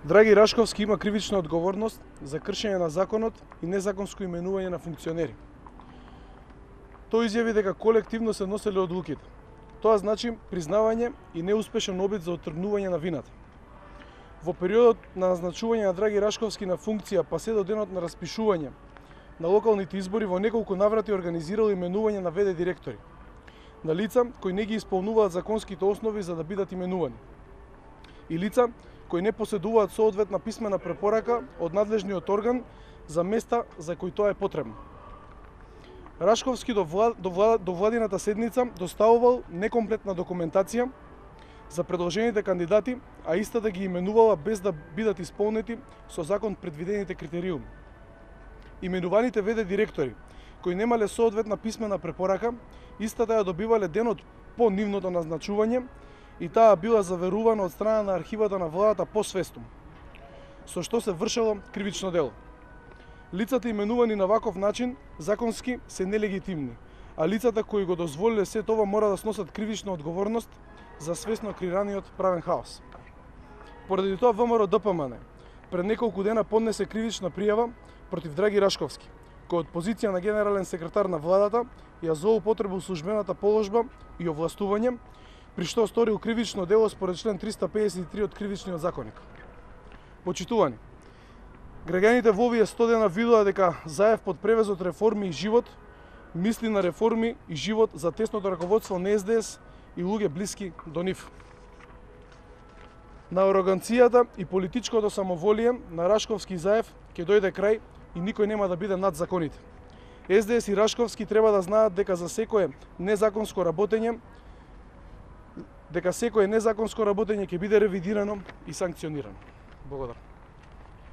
Драги Рашковски има кривична одговорност за кршење на законот и незаконско именување на функционери. Тој изјави дека колективно се носеле одлуките. Тоа значи признавање и неуспешен обид за оттргнување на вината. Во периодот на назначување на Драги Рашковски на функција, па се до денот на распишување на локалните избори, во неколку наврати организирал именување на ВД директори, на лица кои не ги исполнуваат законските основи за да бидат именувани, и лица кои не поседуваат соодветна писмена препорака од надлежниот орган за места за кои тоа е потребно. Рашковски до владината седница доставувал некомплетна документација за предложените кандидати, а истата ги именувала без да бидат исполнети со закон предвидените критериуми. Именуваните ВД директори, кои немале соодветна писмена препорака, истата ја добивале денот по нивното назначување и таа била заверувана од страна на архивата на владата посвестум, со што се вршело кривично дело. Лицата именувани на ваков начин законски се нелегитимни, а лицата кои го дозволиле се тоа мора да сносат кривична одговорност за свесно креираниот правен хаос. Поради тоа ВМРО ДПМН пред неколку дена поднесе кривична пријава против Драги Рашковски, кој од позиција на генерален секретар на владата ја злоупотребил службената положба и овластување, при што сторил кривично дело според член 353 од Кривичниот законник. Почитувани, граѓаните во овие 100 дена видоа дека Заев под превезот реформи и живот мисли на реформи и живот за тесното раководство на СДС и луѓе блиски до нив. На ароганцијата и политичкото самоволие на Рашковски и Заев ќе дојде крај и никој нема да биде над законите. СДС и Рашковски треба да знаат дека за секое незаконско работење ќе биде ревидирано и санкционирано. Благодарам.